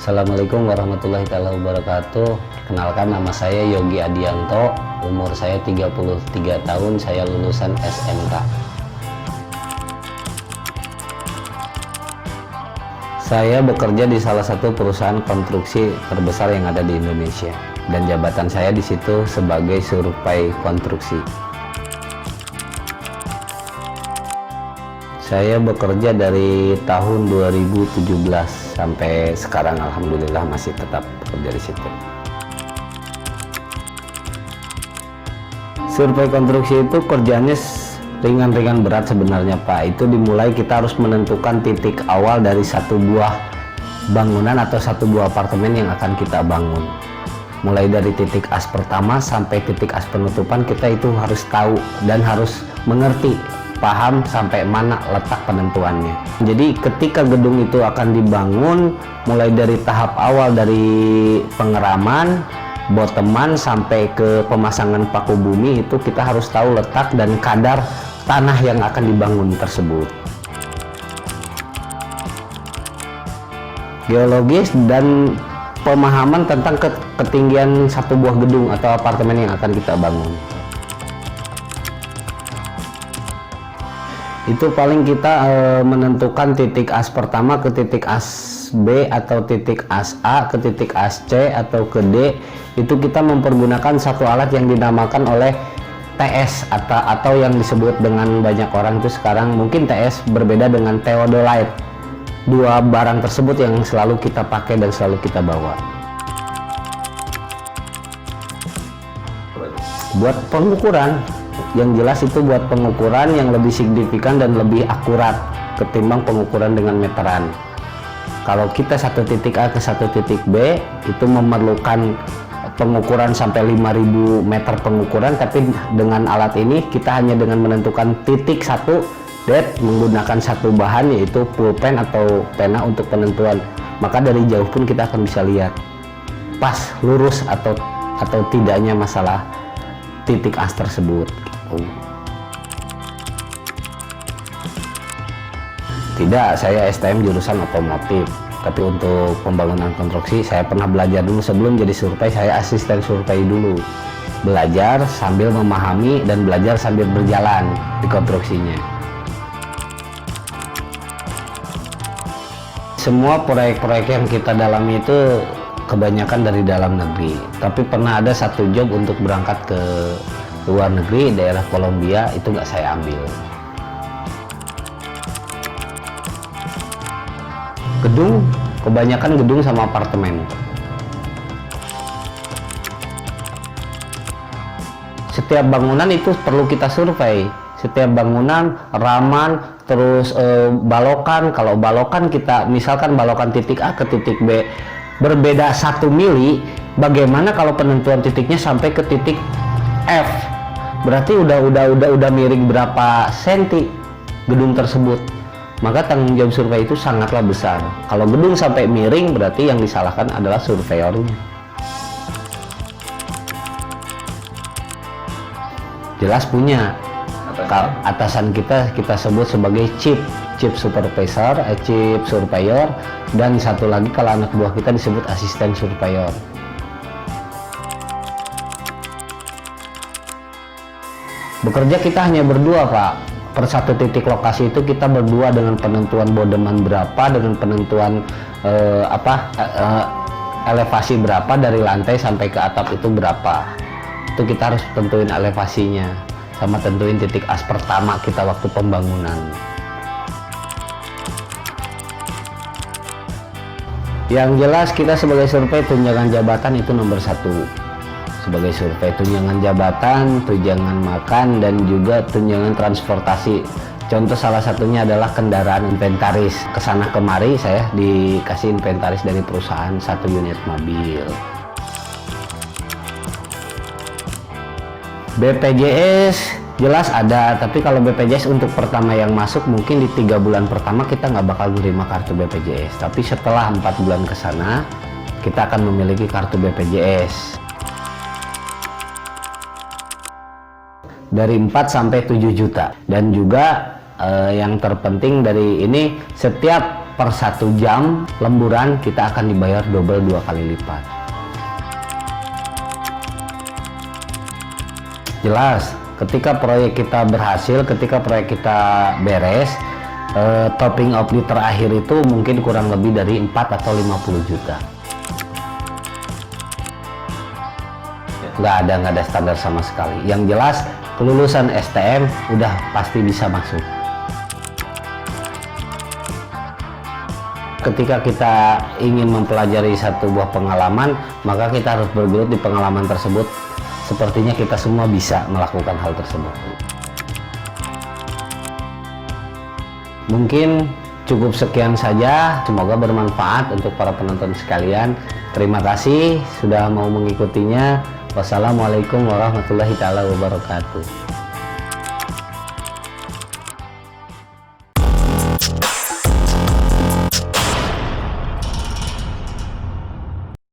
Assalamualaikum warahmatullahi wabarakatuh. Kenalkan, nama saya Yogi Adianto. Umur saya 33 tahun. Saya lulusan SMK. Saya bekerja di salah satu perusahaan konstruksi terbesar yang ada di Indonesia, dan jabatan saya di situ sebagai survei konstruksi. Saya bekerja dari tahun 2017 sampai sekarang, alhamdulillah masih tetap bekerja di situ. Survei konstruksi itu kerjanya ringan-ringan berat sebenarnya, Pak. Itu dimulai kita harus menentukan titik awal dari satu buah bangunan atau satu buah apartemen yang akan kita bangun. Mulai dari titik as pertama sampai titik as penutupan, kita itu harus tahu dan harus mengerti, paham sampai mana letak penentuannya. Jadi ketika gedung itu akan dibangun, mulai dari tahap awal dari pengeraman, boteman sampai ke pemasangan paku bumi, itu kita harus tahu letak dan kadar tanah yang akan dibangun tersebut. Geologis dan pemahaman tentang ketinggian satu buah gedung atau apartemen yang akan kita bangun. Itu paling kita menentukan titik as pertama ke titik as B atau titik as A ke titik as C atau ke D. Itu kita mempergunakan satu alat yang dinamakan oleh TS atau yang disebut dengan banyak orang itu sekarang mungkin TS, berbeda dengan theodolite. Dua barang tersebut yang selalu kita pakai dan selalu kita bawa. Buat pengukuran, yang jelas itu buat pengukuran yang lebih signifikan dan lebih akurat ketimbang pengukuran dengan meteran. Kalau kita satu titik A ke satu titik B itu memerlukan pengukuran sampai 5000 meter pengukuran, tapi dengan alat ini kita hanya dengan menentukan titik satu menggunakan satu bahan, yaitu pulpen atau pena untuk penentuan. Maka dari jauh pun kita akan bisa lihat pas lurus atau tidaknya masalah titik as tersebut. Tidak, saya STM jurusan otomotif, tapi untuk pembangunan konstruksi saya pernah belajar dulu. Sebelum jadi survei, saya asisten survei dulu, belajar sambil memahami dan belajar sambil berjalan di konstruksinya. Semua proyek-proyek yang kita dalami itu kebanyakan dari dalam negeri, tapi pernah ada satu job untuk berangkat ke luar negeri, daerah Kolombia, itu nggak saya ambil. Gedung, kebanyakan gedung sama apartemen. Setiap bangunan itu perlu kita survei. Setiap bangunan, raman, terus balokan. Kalau balokan kita, misalkan balokan titik A ke titik B berbeda 1 mili, bagaimana kalau penentuan titiknya sampai ke titik F? Berarti udah miring berapa senti gedung tersebut. Maka tanggung jawab survei itu sangatlah besar. Kalau gedung sampai miring, berarti yang disalahkan adalah surveyornya. Jelas punya. Atasan kita sebut sebagai chief supervisor, chief surveyor, dan satu lagi kalau anak buah kita disebut asisten surveyor. Bekerja kita hanya berdua, Pak. Per satu titik lokasi itu kita berdua dengan penentuan bodeman berapa, dengan penentuan elevasi berapa dari lantai sampai ke atap itu berapa. Itu kita harus tentuin elevasinya, sama tentuin titik as pertama kita waktu pembangunan. Yang jelas kita sebagai survei tunjangan jabatan itu nomor 1. Sebagai survei tunjangan jabatan, tunjangan makan, dan juga tunjangan transportasi. Contoh salah satunya adalah kendaraan inventaris. Kesana kemari saya dikasih inventaris dari perusahaan 1 unit mobil. BPJS jelas ada, tapi kalau BPJS untuk pertama yang masuk mungkin di 3 bulan pertama kita nggak bakal menerima kartu BPJS. Tapi setelah 4 bulan ke sana kita akan memiliki kartu BPJS. Dari 4 sampai 7 juta. Dan juga yang terpenting dari ini, setiap per 1 jam lemburan kita akan dibayar double 2 kali lipat. Jelas, ketika proyek kita berhasil, ketika proyek kita beres, topping of the terakhir itu mungkin kurang lebih dari 4 atau 50 juta. Nggak ada standar sama sekali. Yang jelas kelulusan STM udah pasti bisa masuk. Ketika kita ingin mempelajari satu buah pengalaman, maka kita harus bergelut di pengalaman tersebut. Sepertinya kita semua bisa melakukan hal tersebut. Mungkin cukup sekian saja, semoga bermanfaat untuk para penonton sekalian. Terima kasih sudah mau mengikutinya. Wassalamualaikum warahmatullahi wabarakatuh.